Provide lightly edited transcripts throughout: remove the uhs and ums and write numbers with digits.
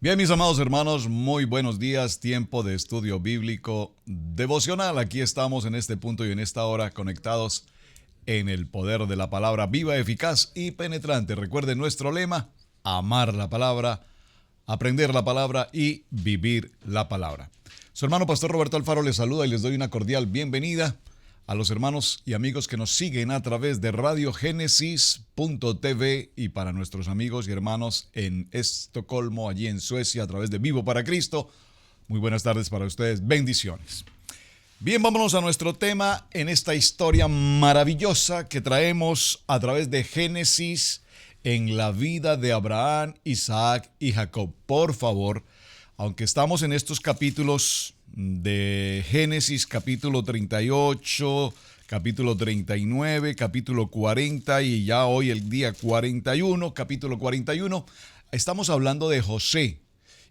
Bien, mis amados hermanos, muy buenos días, tiempo de estudio bíblico devocional. Aquí estamos en este punto y en esta hora conectados en el poder de la palabra viva, eficaz y penetrante. Recuerden nuestro lema: amar la palabra, aprender la palabra y vivir la palabra. Su hermano Pastor Roberto Alfaro les saluda y les doy una cordial bienvenida a los hermanos y amigos que nos siguen a través de radiogenesis.tv y para nuestros amigos y hermanos en Estocolmo, allí en Suecia, a través de Vivo para Cristo. Muy buenas tardes para ustedes, bendiciones. Bien, vámonos a nuestro tema en esta historia maravillosa que traemos a través de Génesis en la vida de Abraham, Isaac y Jacob. Por favor, aunque estamos en estos capítulos de Génesis, capítulo 38, capítulo 39, capítulo 40 y ya hoy el día 41, capítulo 41, estamos hablando de José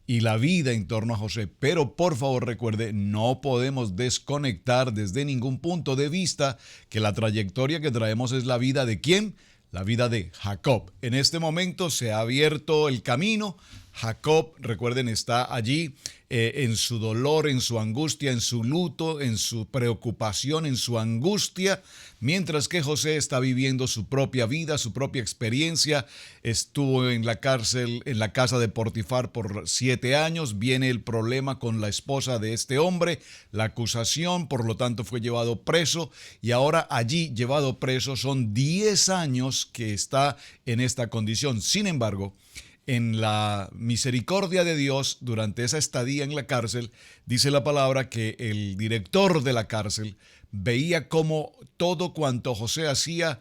y la vida en torno a José. Pero por favor recuerde, no podemos desconectar desde ningún punto de vista que la trayectoria que traemos es la vida de ¿quién? La vida de Jacob. En este momento se ha abierto el camino. Jacob, recuerden, está allí en su dolor, en su angustia, en su luto, en su preocupación, en su angustia, mientras que José está viviendo su propia vida, su propia experiencia. Estuvo en la cárcel, en la casa de Potifar por 7 años. Viene el problema con la esposa de este hombre, la acusación, por lo tanto fue llevado preso y ahora allí llevado preso son 10 años que está en esta condición. Sin embargo, en la misericordia de Dios, durante esa estadía en la cárcel, dice la palabra que el director de la cárcel veía cómo todo cuanto José hacía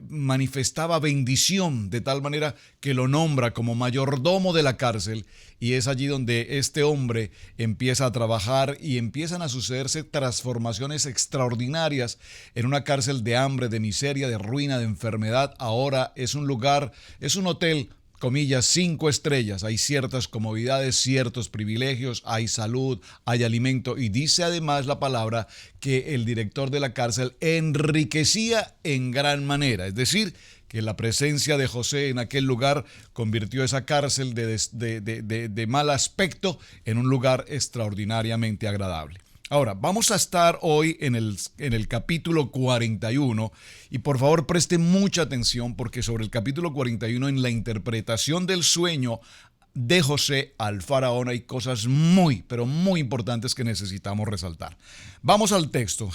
manifestaba bendición, de tal manera que lo nombra como mayordomo de la cárcel, y es allí donde este hombre empieza a trabajar y empiezan a sucederse transformaciones extraordinarias en una cárcel de hambre, de miseria, de ruina, de enfermedad. Ahora es un lugar, es un hotel, comillas, 5 estrellas, hay ciertas comodidades, ciertos privilegios, hay salud, hay alimento, y dice además la palabra que el director de la cárcel enriquecía en gran manera, es decir, que la presencia de José en aquel lugar convirtió esa cárcel de mal aspecto en un lugar extraordinariamente agradable. Ahora, vamos a estar hoy en el capítulo 41 y por favor presten mucha atención porque sobre el capítulo 41 en la interpretación del sueño de José al faraón hay cosas muy, pero muy importantes que necesitamos resaltar. Vamos al texto.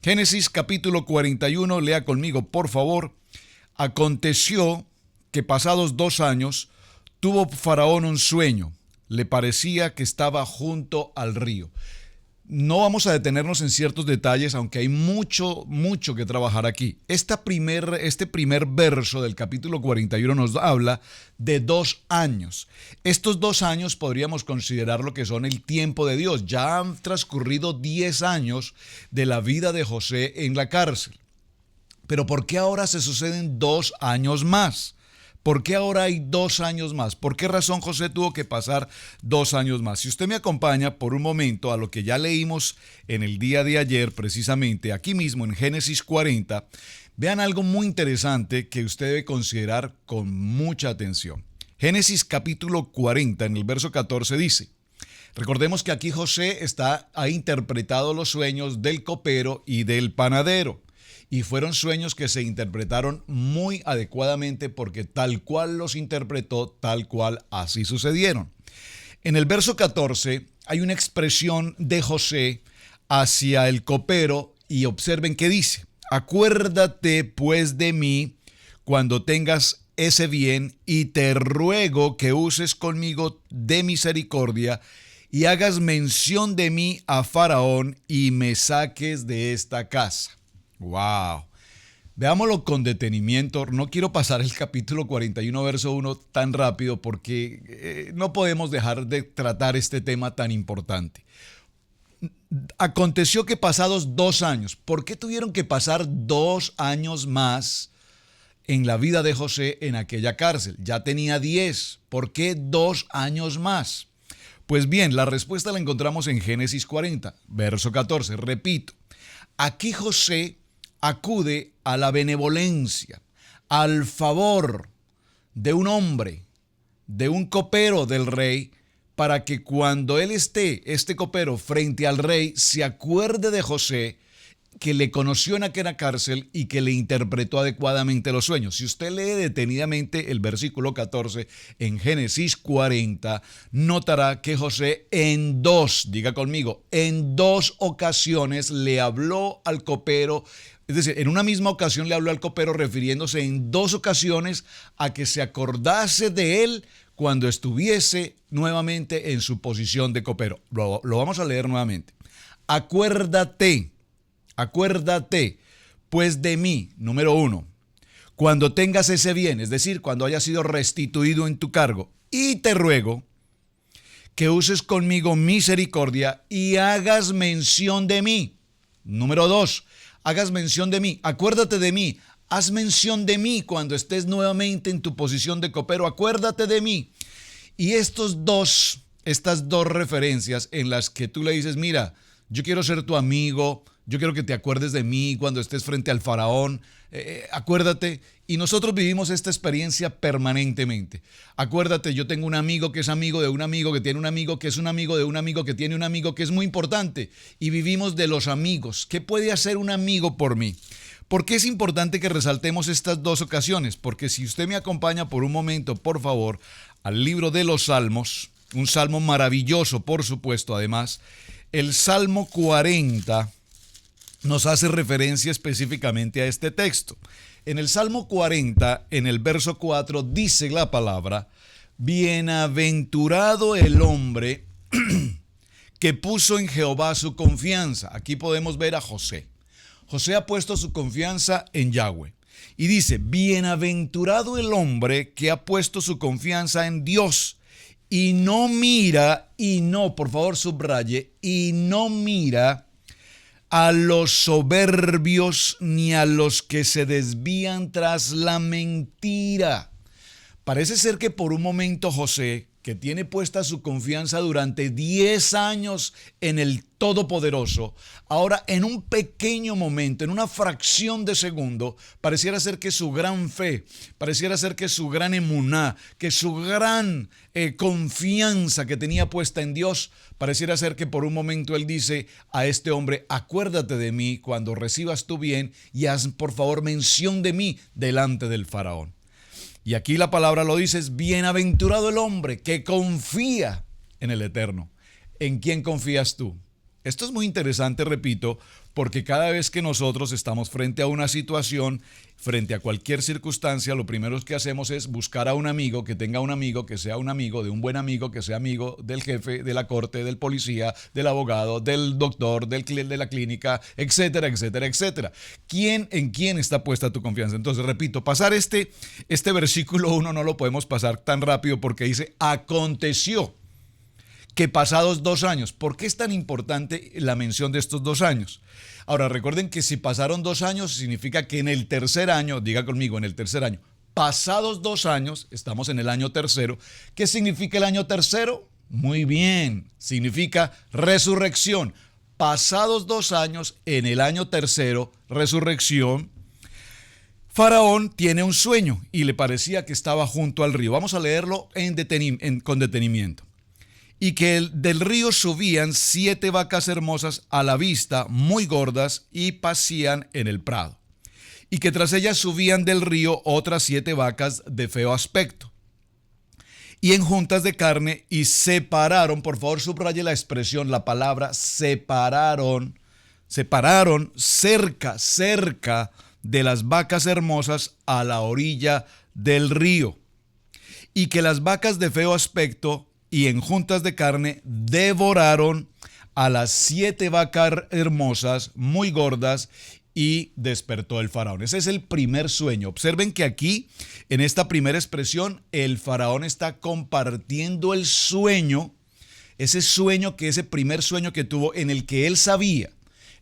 Génesis capítulo 41, lea conmigo por favor. Aconteció que pasados 2 años tuvo faraón un sueño. Le parecía que estaba junto al río. No vamos a detenernos en ciertos detalles, aunque hay mucho que trabajar aquí. Este primer verso del capítulo 41 nos habla de 2 años. Estos 2 años podríamos considerar lo que son el tiempo de Dios. Ya han transcurrido 10 años de la vida de José en la cárcel. Pero ¿por qué ahora se suceden 2 años más? ¿Por qué ahora hay 2 años más? ¿Por qué razón José tuvo que pasar 2 años más? Si usted me acompaña por un momento a lo que ya leímos en el día de ayer, precisamente aquí mismo en Génesis 40, vean algo muy interesante que usted debe considerar con mucha atención. Génesis capítulo 40, en el verso 14 dice: recordemos que aquí José ha interpretado los sueños del copero y del panadero. Y fueron sueños que se interpretaron muy adecuadamente porque tal cual los interpretó, tal cual así sucedieron. En el verso 14 hay una expresión de José hacia el copero y observen qué dice: acuérdate pues de mí cuando tengas ese bien y te ruego que uses conmigo de misericordia y hagas mención de mí a Faraón y me saques de esta casa. ¡Wow! Veámoslo con detenimiento. No quiero pasar el capítulo 41, verso 1 tan rápido porque no podemos dejar de tratar este tema tan importante. Aconteció que pasados 2 años, ¿por qué tuvieron que pasar 2 años más en la vida de José en aquella cárcel? Ya tenía 10. ¿Por qué 2 años más? Pues bien, la respuesta la encontramos en Génesis 40, verso 14. Repito, aquí José acude a la benevolencia, al favor de un hombre de un copero del rey, para que cuando él esté, este copero, frente al rey, se acuerde de José, que le conoció en aquella cárcel y que le interpretó adecuadamente los sueños. Si usted lee detenidamente el versículo 14 en Génesis 40, notará que José diga conmigo, en dos ocasiones le habló al copero. Es decir, en una misma ocasión le habló al copero refiriéndose en dos ocasiones a que se acordase de él cuando estuviese nuevamente en su posición de copero. Lo vamos a leer nuevamente. Acuérdate pues de mí, número 1, cuando tengas ese bien, es decir, cuando haya sido restituido en tu cargo, y te ruego que uses conmigo misericordia y hagas mención de mí. Número 2, hagas mención de mí, acuérdate de mí, haz mención de mí cuando estés nuevamente en tu posición de copero, acuérdate de mí. Y estas dos referencias en las que tú le dices, mira, yo quiero ser tu amigo, yo quiero que te acuerdes de mí cuando estés frente al faraón, acuérdate. Y nosotros vivimos esta experiencia permanentemente. Acuérdate, yo tengo un amigo que es amigo de un amigo que tiene un amigo que es un amigo de un amigo que tiene un amigo que es muy importante. Y vivimos de los amigos. ¿Qué puede hacer un amigo por mí? ¿Por qué es importante que resaltemos estas dos ocasiones? Porque si usted me acompaña por un momento, por favor, al libro de los Salmos, un salmo maravilloso, por supuesto, además, el Salmo 40 nos hace referencia específicamente a este texto. En el Salmo 40, en el verso 4, dice la palabra, bienaventurado el hombre que puso en Jehová su confianza. Aquí podemos ver a José. José ha puesto su confianza en Yahweh. Y dice, bienaventurado el hombre que ha puesto su confianza en Dios y no mira, por favor subraye, y no mira a los soberbios ni a los que se desvían tras la mentira. Parece ser que por un momento José, que tiene puesta su confianza durante 10 años en el Todopoderoso, ahora en un pequeño momento, en una fracción de segundo, pareciera ser que su gran fe, pareciera ser que su gran emuná, que su gran confianza que tenía puesta en Dios, pareciera ser que por un momento él dice a este hombre, acuérdate de mí cuando recibas tu bien y haz por favor mención de mí delante del faraón. Y aquí la palabra lo dice, es bienaventurado el hombre que confía en el Eterno. ¿En quién confías tú? Esto es muy interesante, repito, porque cada vez que nosotros estamos frente a una situación, frente a cualquier circunstancia, lo primero que hacemos es buscar a un amigo que tenga un amigo, que sea un amigo de un buen amigo, que sea amigo del jefe, de la corte, del policía, del abogado, del doctor, de la clínica, etcétera, etcétera, etcétera. ¿En quién está puesta tu confianza? Entonces, repito, pasar este versículo 1 no lo podemos pasar tan rápido porque dice, aconteció que pasados 2 años. ¿Por qué es tan importante la mención de estos 2 años? Ahora, recuerden que si pasaron 2 años, significa que en el tercer año, diga conmigo, en el tercer año, pasados 2 años, estamos en el año tercero. ¿Qué significa el año tercero? Muy bien, significa resurrección. Pasados 2 años, en el año tercero, resurrección, Faraón tiene un sueño y le parecía que estaba junto al río. Vamos a leerlo con detenimiento. Y que del río subían 7 vacas hermosas a la vista, muy gordas, y pacían en el prado. Y que tras ellas subían del río otras 7 vacas de feo aspecto. Y en juntas de carne, y separaron, por favor subraye la expresión, la palabra separaron cerca de las vacas hermosas a la orilla del río. Y que las vacas de feo aspecto y en juntas de carne devoraron a las 7 vacas hermosas, muy gordas, y despertó el faraón. Ese es el primer sueño. Observen que aquí, en esta primera expresión, el faraón está compartiendo el sueño, ese primer sueño que tuvo, en el que él sabía.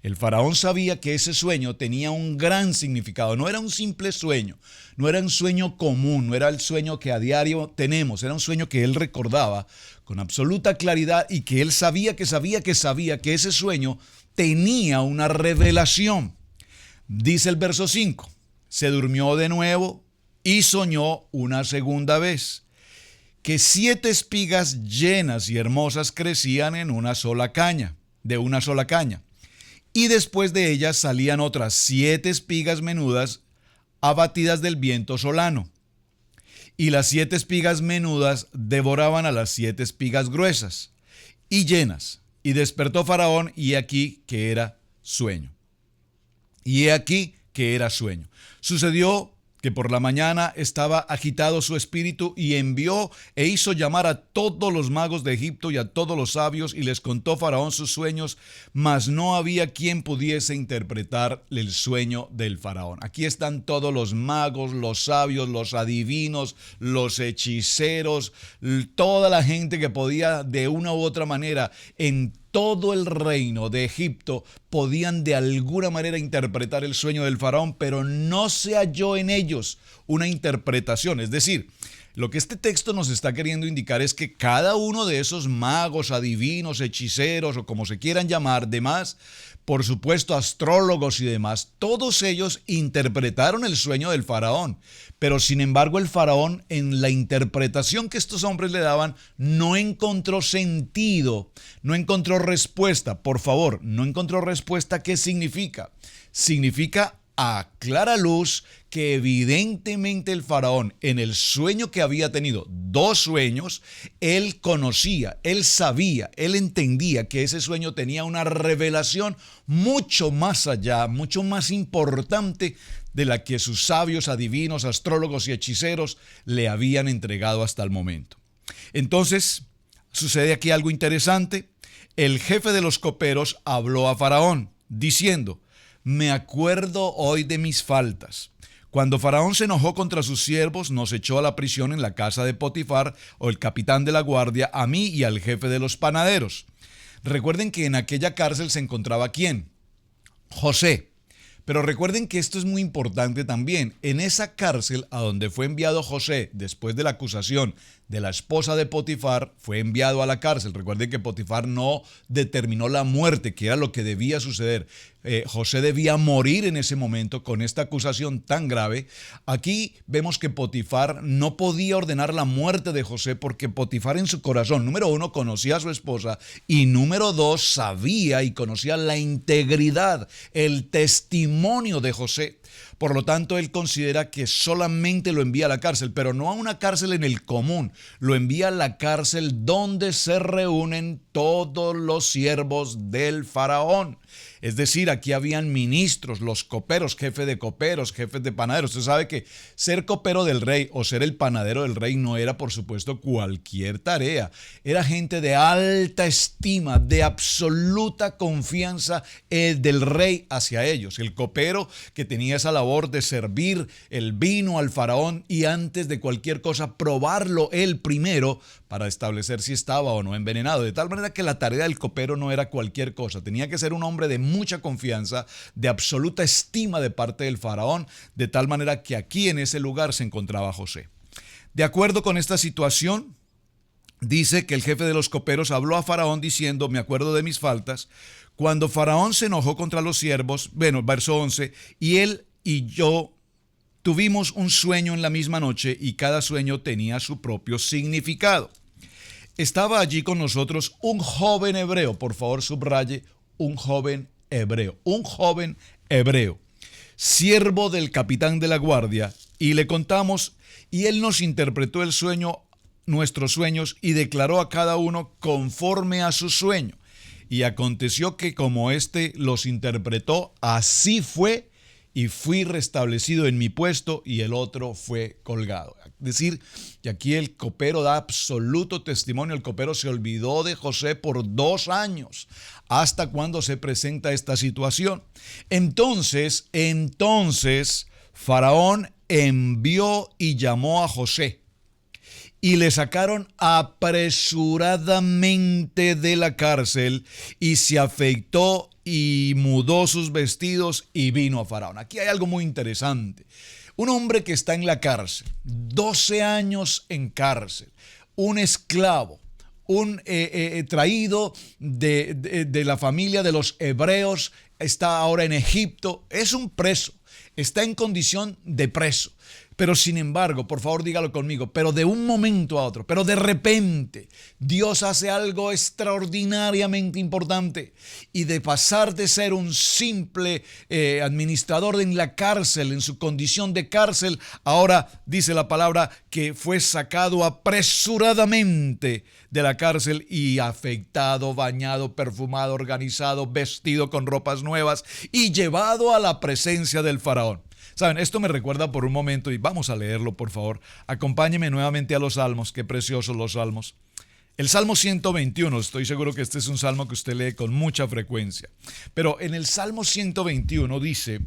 El faraón sabía que ese sueño tenía un gran significado. No era un simple sueño, no era un sueño común, no era el sueño que a diario tenemos. Era un sueño que él recordaba con absoluta claridad y que él sabía que ese sueño tenía una revelación. Dice el verso 5, se durmió de nuevo y soñó una segunda vez. que 7 espigas llenas y hermosas crecían en una sola caña, de una sola caña, y después de ellas salían otras 7 espigas menudas abatidas del viento solano. Y las 7 espigas menudas devoraban a las 7 espigas gruesas y llenas. Y despertó Faraón, y he aquí que era sueño. Y he aquí que era sueño. Sucedió que por la mañana estaba agitado su espíritu, y envió e hizo llamar a todos los magos de Egipto y a todos los sabios, y les contó Faraón sus sueños, mas no había quien pudiese interpretar el sueño del Faraón. Aquí están todos los magos, los sabios, los adivinos, los hechiceros, toda la gente que podía de una u otra manera en todo el reino de Egipto podían de alguna manera interpretar el sueño del faraón, pero no se halló en ellos una interpretación. Es decir, lo que este texto nos está queriendo indicar es que cada uno de esos magos, adivinos, hechiceros o como se quieran llamar, demás, por supuesto astrólogos y demás, todos ellos interpretaron el sueño del faraón. Pero sin embargo el faraón, en la interpretación que estos hombres le daban, no encontró sentido, no encontró respuesta. Por favor, no encontró respuesta. ¿Qué significa? Significa a clara luz que evidentemente el faraón, en el sueño que había tenido, 2 sueños, él conocía, él sabía, él entendía que ese sueño tenía una revelación mucho más allá, mucho más importante de la que sus sabios, adivinos, astrólogos y hechiceros le habían entregado hasta el momento. Entonces, sucede aquí algo interesante. El jefe de los coperos habló a Faraón, diciendo: me acuerdo hoy de mis faltas. Cuando Faraón se enojó contra sus siervos, nos echó a la prisión en la casa de Potifar, o el capitán de la guardia, a mí y al jefe de los panaderos. Recuerden que en aquella cárcel se encontraba ¿quién? José. Pero recuerden que esto es muy importante también. En esa cárcel a donde fue enviado José después de la acusación de la esposa de Potifar, fue enviado a la cárcel. Recuerden que Potifar no determinó la muerte, que era lo que debía suceder. José debía morir en ese momento con esta acusación tan grave. Aquí vemos que Potifar no podía ordenar la muerte de José porque Potifar en su corazón, número 1, conocía a su esposa, y número 2, sabía y conocía la integridad, el testimonio de José. Por lo tanto, él considera que solamente lo envía a la cárcel, pero no a una cárcel en el común, lo envía a la cárcel donde se reúnen todos los siervos del faraón. Es decir, aquí habían ministros, los coperos, jefe de coperos, jefes de panaderos. Usted sabe que ser copero del rey o ser el panadero del rey no era, por supuesto, cualquier tarea. Era gente de alta estima, de absoluta confianza del rey hacia ellos. El copero que tenía esa labor de servir el vino al faraón y antes de cualquier cosa probarlo él primero para establecer si estaba o no envenenado. De tal manera que la tarea del copero no era cualquier cosa. Tenía que ser un hombre de mucha confianza, de absoluta estima de parte del faraón, de tal manera que aquí en ese lugar se encontraba José. De acuerdo con esta situación, dice que el jefe de los coperos habló a Faraón diciendo: me acuerdo de mis faltas. Cuando Faraón se enojó contra los siervos, verso 11, y él y yo tuvimos un sueño en la misma noche, y cada sueño tenía su propio significado. Estaba allí con nosotros un joven hebreo, por favor subraye, un joven hebreo, siervo del capitán de la guardia, y le contamos, y él nos interpretó el sueño, nuestros sueños, y declaró a cada uno conforme a su sueño. Y aconteció que como éste los interpretó, así fue, y fui restablecido en mi puesto, y el otro fue colgado. Es decir, que aquí el copero da absoluto testimonio. El copero se olvidó de José por 2 años, hasta cuando se presenta esta situación. Entonces, Faraón envió y llamó a José, y le sacaron apresuradamente de la cárcel, y se afeitó y mudó sus vestidos y vino a Faraón. Aquí hay algo muy interesante. Un hombre que está en la cárcel, 12 años en cárcel, un esclavo, traído de la familia de los hebreos, está ahora en Egipto, es un preso, está en condición de preso. Pero sin embargo, por favor dígalo conmigo, pero de un momento a otro, pero de repente, Dios hace algo extraordinariamente importante y de pasar de ser un simple administrador en la cárcel, en su condición de cárcel, ahora dice la palabra que fue sacado apresuradamente de la cárcel y afeitado, bañado, perfumado, organizado, vestido con ropas nuevas y llevado a la presencia del faraón. Saben, esto me recuerda por un momento, y vamos a leerlo por favor. Acompáñeme nuevamente a los salmos, qué preciosos los salmos. El Salmo 121, estoy seguro que este es un salmo que usted lee con mucha frecuencia. Pero en el Salmo 121 dice: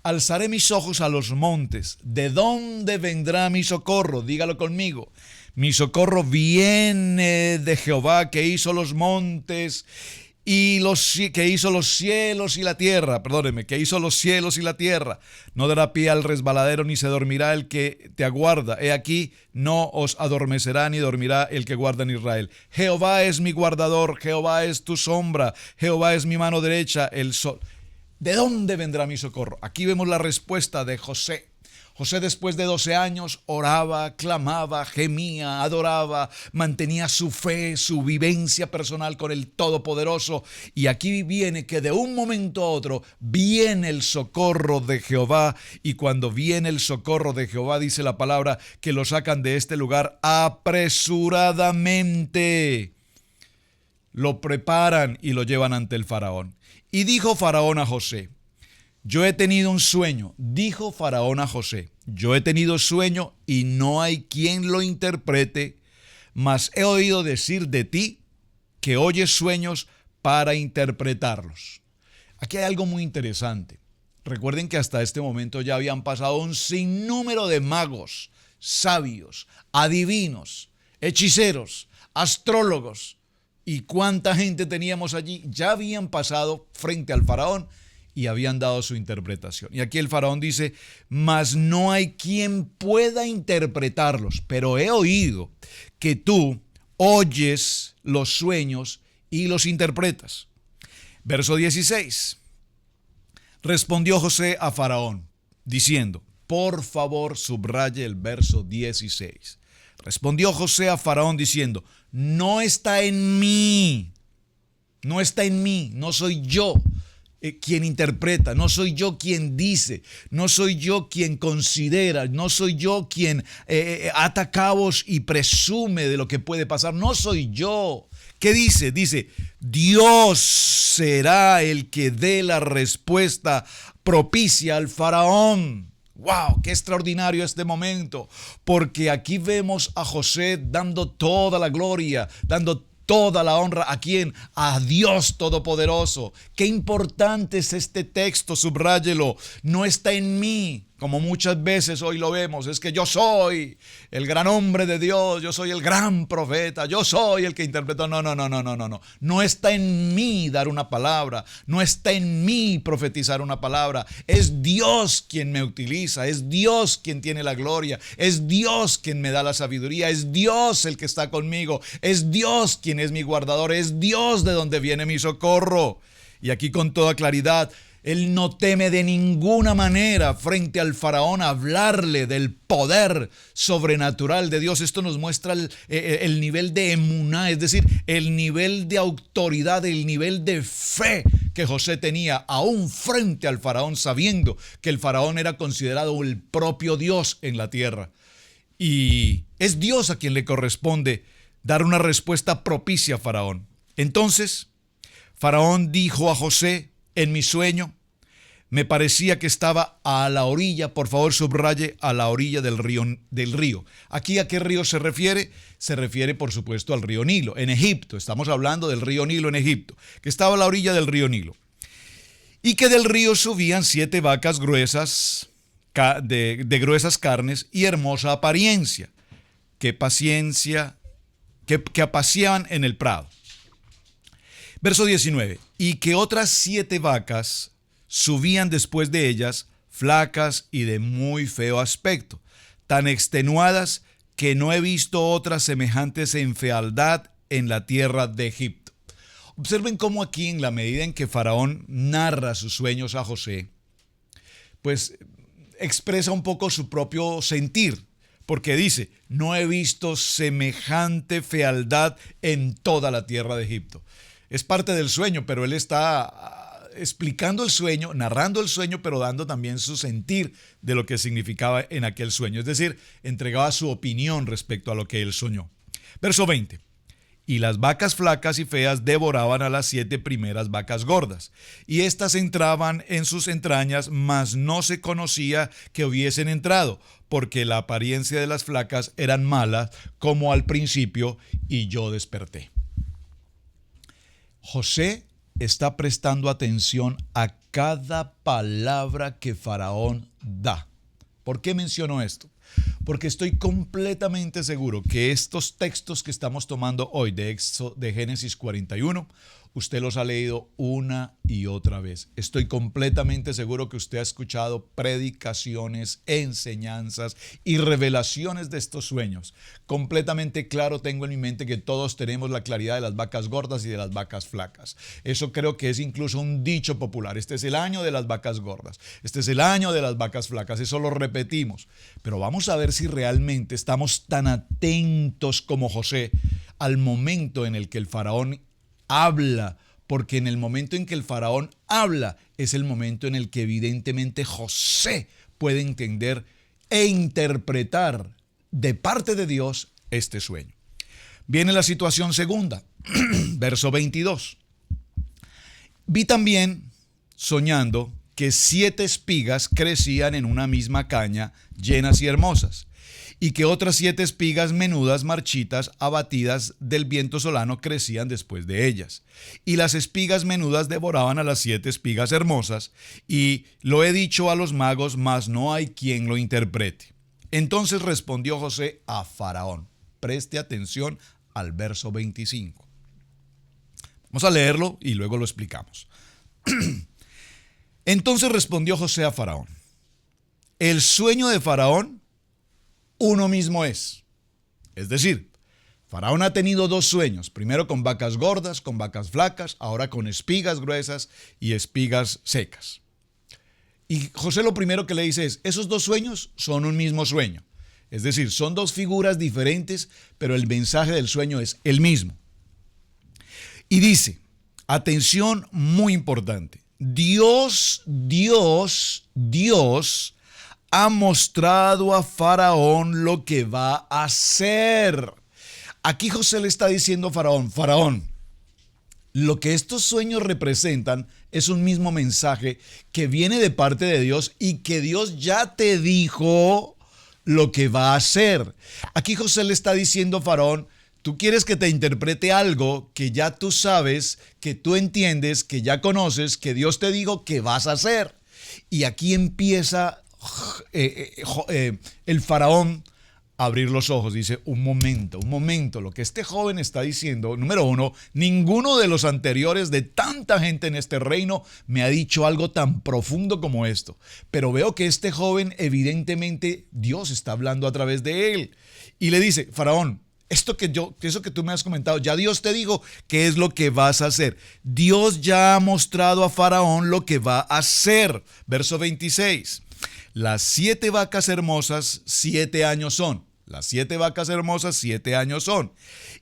alzaré mis ojos a los montes, ¿de dónde vendrá mi socorro? Dígalo conmigo. Mi socorro viene de Jehová, que hizo los montes y que hizo los cielos y la tierra. Perdóneme, que hizo los cielos y la tierra. No dará pie al resbaladero, ni se dormirá el que te aguarda. He aquí, no os adormecerá, ni dormirá el que guarda en Israel. Jehová es mi guardador, Jehová es tu sombra, Jehová es mi mano derecha, el sol. ¿De dónde vendrá mi socorro? Aquí vemos la respuesta de José. José, después de 12 años, oraba, clamaba, gemía, adoraba, mantenía su fe, su vivencia personal con el Todopoderoso. Y aquí viene que de un momento a otro viene el socorro de Jehová. Y cuando viene el socorro de Jehová, dice la palabra, que lo sacan de este lugar apresuradamente. Lo preparan y lo llevan ante el faraón. Y dijo Faraón a José: yo he tenido un sueño. Dijo Faraón a José: yo he tenido sueño y no hay quien lo interprete, mas he oído decir de ti que oyes sueños para interpretarlos. Aquí hay algo muy interesante. Recuerden que hasta este momento ya habían pasado un sinnúmero de magos, sabios, adivinos, hechiceros, astrólogos. ¿Y cuánta gente teníamos allí? Ya habían pasado frente al faraón y habían dado su interpretación. Y aquí el faraón dice: mas no hay quien pueda interpretarlos, pero he oído que tú oyes los sueños y los interpretas. Verso 16. Respondió José a Faraón, diciendo, por favor subraye el verso 16. Respondió José a Faraón diciendo: no está en mí, no soy yo quien interpreta, no soy yo quien dice, no soy yo quien considera, no soy yo quien ata cabos y presume de lo que puede pasar, no soy yo. ¿Qué dice? Dice: Dios será el que dé la respuesta propicia al faraón. ¡Wow! ¡Qué extraordinario este momento! Porque aquí vemos a José dando toda la gloria, dando toda la honra. ¿A quién? A Dios Todopoderoso. Qué importante es este texto, subráyelo. No está en mí, como muchas veces hoy lo vemos. Es que yo soy el gran hombre de Dios, yo soy el gran profeta, yo soy el que interpretó. No. No está en mí dar una palabra, no está en mí profetizar una palabra. Es Dios quien me utiliza, es Dios quien tiene la gloria, es Dios quien me da la sabiduría, es Dios el que está conmigo, es Dios quien es mi guardador, es Dios de donde viene mi socorro. Y aquí con toda claridad, él no teme de ninguna manera frente al faraón hablarle del poder sobrenatural de Dios. Esto nos muestra el nivel de emuná, es decir, el nivel de autoridad, el nivel de fe que José tenía aún frente al faraón, sabiendo que el faraón era considerado el propio Dios en la tierra. Y es Dios a quien le corresponde dar una respuesta propicia a Faraón. Entonces, Faraón dijo a José: en mi sueño me parecía que estaba a la orilla, por favor subraye, a la orilla del río. ¿Aquí a qué río se refiere? Se refiere, por supuesto, al río Nilo, en Egipto. Estamos hablando del río Nilo en Egipto, que estaba a la orilla del río Nilo. Y que del río subían 7 vacas gruesas, de gruesas carnes y hermosa apariencia, que apaciaban en el prado. Verso 19. Y que otras 7 vacas subían después de ellas, flacas y de muy feo aspecto, tan extenuadas que no he visto otras semejantes en fealdad en la tierra de Egipto. Observen cómo aquí, en la medida en que Faraón narra sus sueños a José, pues expresa un poco su propio sentir, porque dice, no he visto semejante fealdad en toda la tierra de Egipto. Es parte del sueño, pero él está explicando el sueño, narrando el sueño, pero dando también su sentir de lo que significaba en aquel sueño. Es decir, entregaba su opinión respecto a lo que él soñó. Verso 20. Y las vacas flacas y feas devoraban a las 7 primeras vacas gordas, y éstas entraban en sus entrañas, mas no se conocía que hubiesen entrado, porque la apariencia de las flacas eran malas, como al principio, y yo desperté. José está prestando atención a cada palabra que Faraón da. ¿Por qué menciono esto? Porque estoy completamente seguro que estos textos que estamos tomando hoy de Génesis 41, usted los ha leído una y otra vez. Estoy completamente seguro que usted ha escuchado predicaciones, enseñanzas y revelaciones de estos sueños. Completamente claro tengo en mi mente que todos tenemos la claridad de las vacas gordas y de las vacas flacas. Eso creo que es incluso un dicho popular. Este es el año de las vacas gordas. Este es el año de las vacas flacas. Eso lo repetimos. Pero vamos a ver si realmente estamos tan atentos como José al momento en el que el faraón habla, porque en el momento en que el faraón habla es el momento en el que evidentemente José puede entender e interpretar de parte de Dios este sueño. Viene la situación segunda, verso 22. Vi también, soñando, que 7 espigas crecían en una misma caña, llenas y hermosas, y que otras 7 espigas menudas, marchitas, abatidas del viento solano, crecían después de ellas. Y las espigas menudas devoraban a las 7 espigas hermosas, y lo he dicho a los magos, mas no hay quien lo interprete. Entonces respondió José a Faraón. Preste atención al verso 25. Vamos a leerlo y luego lo explicamos. Entonces respondió José a Faraón. El sueño de Faraón uno mismo es. Es decir, Faraón ha tenido 2 sueños, primero con vacas gordas, con vacas flacas, ahora con espigas gruesas y espigas secas. Y José lo primero que le dice es, esos 2 sueños son un mismo sueño. Es decir, son 2 figuras diferentes, pero el mensaje del sueño es el mismo. Y dice, atención muy importante, Dios ha mostrado a Faraón lo que va a hacer. Aquí José le está diciendo a Faraón, lo que estos sueños representan es un mismo mensaje que viene de parte de Dios y que Dios ya te dijo lo que va a hacer. Aquí José le está diciendo a Faraón, tú quieres que te interprete algo que ya tú sabes, que tú entiendes, que ya conoces, que Dios te dijo que vas a hacer. Y aquí empieza el faraón a abrir los ojos. Dice, un momento, lo que este joven está diciendo, número 1, ninguno de los anteriores de tanta gente en este reino me ha dicho algo tan profundo como esto. Pero veo que este joven, evidentemente, Dios está hablando a través de él. Y le dice, Faraón, eso que tú me has comentado, ya Dios te dijo qué es lo que vas a hacer. Dios ya ha mostrado a Faraón lo que va a hacer. Verso 26. Las 7 vacas hermosas, 7 años son. Las 7 vacas hermosas, 7 años son.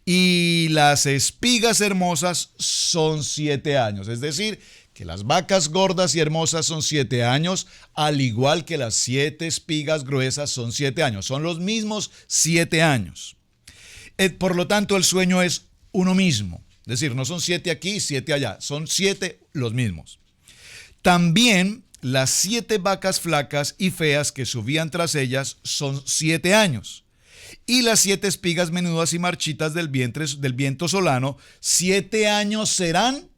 Y las espigas hermosas son 7 años. Es decir, que las vacas gordas y hermosas son 7 años, al igual que las 7 espigas gruesas son 7 años. Son los mismos 7 años. Por lo tanto, el sueño es uno mismo. Es decir, no son 7 aquí y 7 allá. Son 7 los mismos. También las 7 vacas flacas y feas que subían tras ellas son 7 años. Y las 7 espigas menudas y marchitas del viento solano, 7 años serán.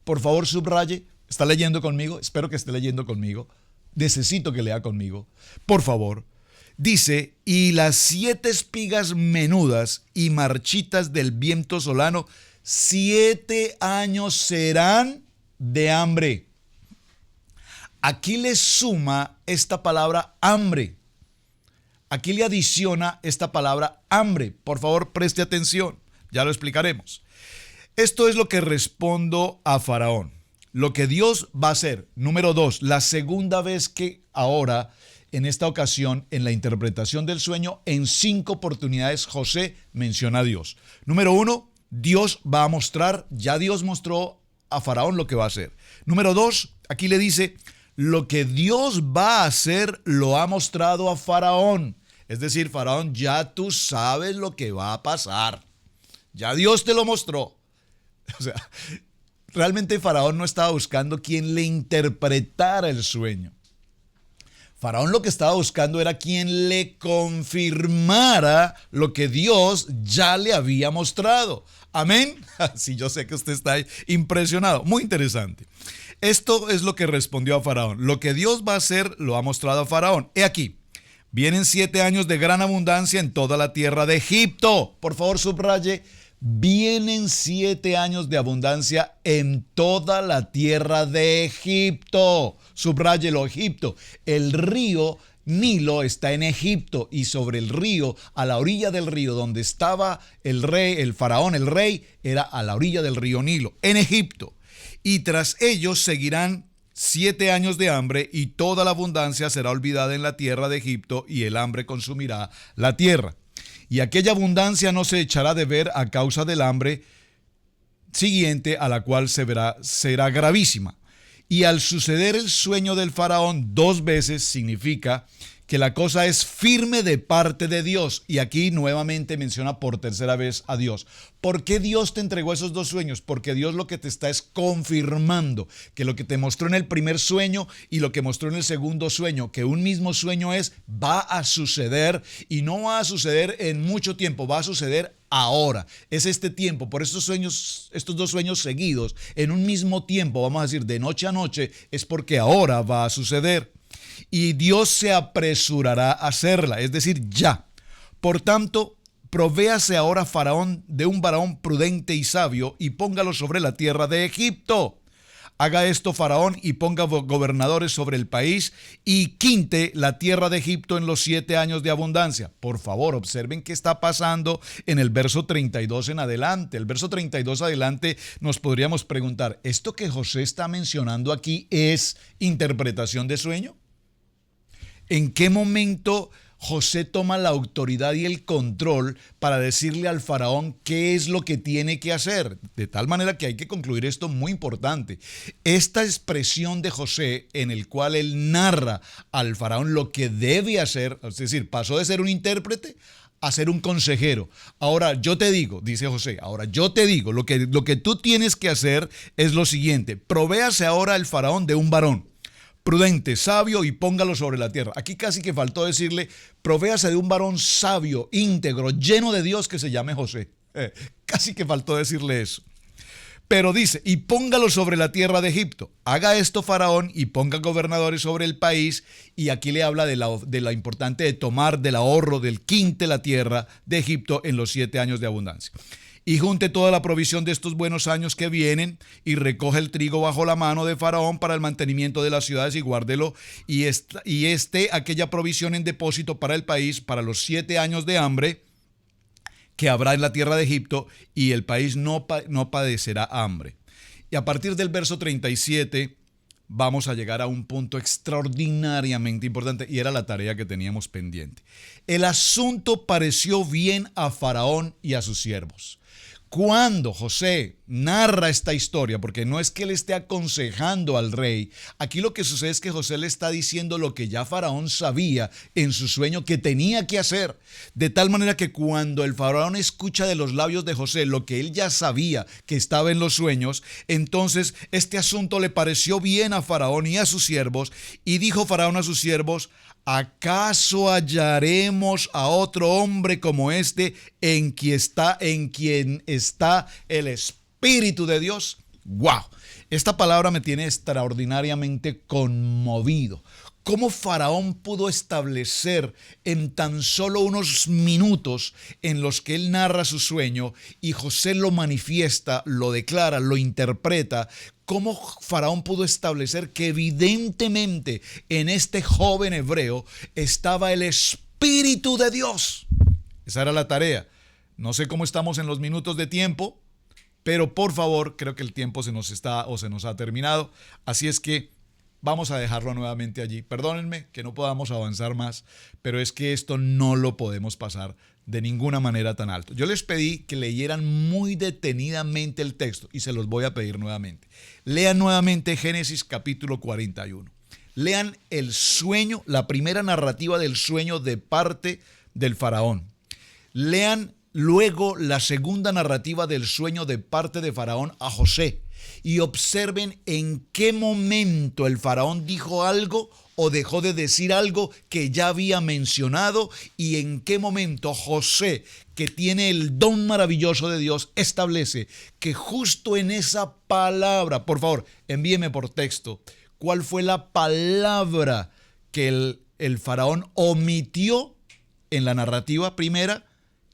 Por favor, subraye. ¿Está leyendo conmigo? Espero que esté leyendo conmigo. Necesito que lea conmigo. Por favor. Dice, y las 7 espigas menudas y marchitas del viento solano, 7 años serán de hambre. Aquí le suma esta palabra hambre. Aquí le adiciona esta palabra hambre. Por favor, preste atención. Ya lo explicaremos. Esto es lo que respondo a Faraón. Lo que Dios va a hacer. Número 2, la segunda vez que ahora en esta ocasión, en la interpretación del sueño, en 5 oportunidades José menciona a Dios. Número 1, Dios va a mostrar, ya Dios mostró a Faraón lo que va a hacer. Número 2, aquí le dice, lo que Dios va a hacer lo ha mostrado a Faraón. Es decir, Faraón, ya tú sabes lo que va a pasar. Ya Dios te lo mostró. O sea, realmente Faraón no estaba buscando quien le interpretara el sueño. Faraón lo que estaba buscando era quien le confirmara lo que Dios ya le había mostrado. Amén. Sí, yo sé que usted está impresionado. Muy interesante. Esto es lo que respondió a Faraón. Lo que Dios va a hacer lo ha mostrado a Faraón. He aquí, vienen 7 años de gran abundancia en toda la tierra de Egipto. Por favor, subraye. Vienen 7 años de abundancia en toda la tierra de Egipto. Subráyelo, Egipto. El río Nilo está en Egipto y sobre el río, a la orilla del río donde estaba el rey, el faraón, el rey, era a la orilla del río Nilo, en Egipto. Y tras ellos seguirán 7 años de hambre y toda la abundancia será olvidada en la tierra de Egipto y el hambre consumirá la tierra. Y aquella abundancia no se echará de ver a causa del hambre siguiente, a la cual será gravísima. Y al suceder el sueño del faraón 2 veces, significa que la cosa es firme de parte de Dios. Y aquí nuevamente menciona por tercera vez a Dios. ¿Por qué Dios te entregó esos 2 sueños? Porque Dios lo que te está es confirmando que lo que te mostró en el primer sueño y lo que mostró en el segundo sueño, que un mismo sueño va a suceder, y no va a suceder en mucho tiempo, va a suceder ahora. Es este tiempo. Por estos 2 sueños seguidos en un mismo tiempo, vamos a decir de noche a noche, es porque ahora va a suceder. Y Dios se apresurará a hacerla, es decir, ya. Por tanto, provéase ahora Faraón de un varón prudente y sabio y póngalo sobre la tierra de Egipto. Haga esto Faraón y ponga gobernadores sobre el país y quinte la tierra de Egipto en los 7 años de abundancia. Por favor, observen qué está pasando en el verso 32 en adelante. El verso 32 adelante nos podríamos preguntar, ¿esto que José está mencionando aquí es interpretación de sueño? ¿En qué momento José toma la autoridad y el control para decirle al faraón qué es lo que tiene que hacer? De tal manera que hay que concluir esto muy importante. Esta expresión de José en el cual él narra al faraón lo que debe hacer, es decir, pasó de ser un intérprete a ser un consejero. Ahora yo te digo, dice José, ahora yo te digo, lo que tú tienes que hacer es lo siguiente: provéase ahora el faraón de un varón prudente, sabio, y póngalo sobre la tierra. Aquí casi que faltó decirle, provéase de un varón sabio, íntegro, lleno de Dios, que se llame José. Casi que faltó decirle eso. Pero dice, y póngalo sobre la tierra de Egipto. Haga esto Faraón y ponga gobernadores sobre el país. Y aquí le habla de la importante de tomar del ahorro, del quinte la tierra de Egipto en los 7 años de abundancia. Y junte toda la provisión de estos buenos años que vienen, y recoge el trigo bajo la mano de Faraón para el mantenimiento de las ciudades, y guárdelo, y esté aquella provisión en depósito para el país, para los 7 años de hambre que habrá en la tierra de Egipto, y el país no padecerá hambre. Y a partir del verso 37 vamos a llegar a un punto extraordinariamente importante, y era la tarea que teníamos pendiente. El asunto pareció bien a Faraón y a sus siervos. Cuando José narra esta historia, porque no es que le esté aconsejando al rey, aquí lo que sucede es que José le está diciendo lo que ya Faraón sabía en su sueño que tenía que hacer, de tal manera que cuando el faraón escucha de los labios de José lo que él ya sabía que estaba en los sueños, entonces este asunto le pareció bien a Faraón y a sus siervos, y dijo Faraón a sus siervos: ¿acaso hallaremos a otro hombre como este en quien está el Espíritu de Dios? ¡Wow! Esta palabra me tiene extraordinariamente conmovido. ¿Cómo Faraón pudo establecer en tan solo unos minutos en los que él narra su sueño y José lo manifiesta, lo declara, lo interpreta? ¿Cómo Faraón pudo establecer que evidentemente en este joven hebreo estaba el Espíritu de Dios? Esa era la tarea. No sé cómo estamos en los minutos de tiempo, pero por favor, creo que el tiempo se nos ha terminado. Así es que Vamos a dejarlo nuevamente allí. Perdónenme que no podamos avanzar más, pero es que esto no lo podemos pasar de ninguna manera tan alto. Yo les pedí que leyeran muy detenidamente el texto y se los voy a pedir nuevamente. Lean nuevamente Génesis capítulo 41. Lean el sueño, la primera narrativa del sueño de parte del faraón. Lean luego la segunda narrativa del sueño de parte de Faraón a José y observen en qué momento el faraón dijo algo o dejó de decir algo que ya había mencionado y en qué momento José, que tiene el don maravilloso de Dios, establece que justo en esa palabra, por favor, envíeme por texto, cuál fue la palabra que el faraón omitió en la narrativa primera,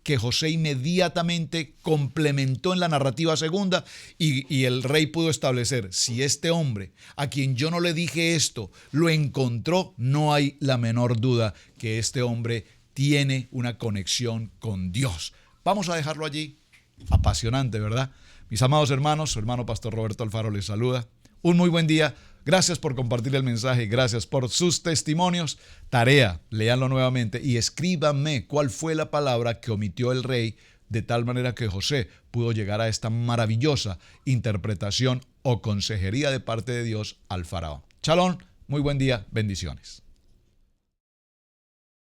que José inmediatamente complementó en la narrativa segunda y el rey pudo establecer, si este hombre, a quien yo no le dije esto, lo encontró, no hay la menor duda que este hombre tiene una conexión con Dios. Vamos a dejarlo allí. Apasionante, ¿verdad? Mis amados hermanos, su hermano Pastor Roberto Alfaro les saluda. Un muy buen día. Gracias por compartir el mensaje, gracias por sus testimonios. Tarea, léanlo nuevamente y escríbanme cuál fue la palabra que omitió el rey de tal manera que José pudo llegar a esta maravillosa interpretación o consejería de parte de Dios al faraón. Shalom, muy buen día, bendiciones.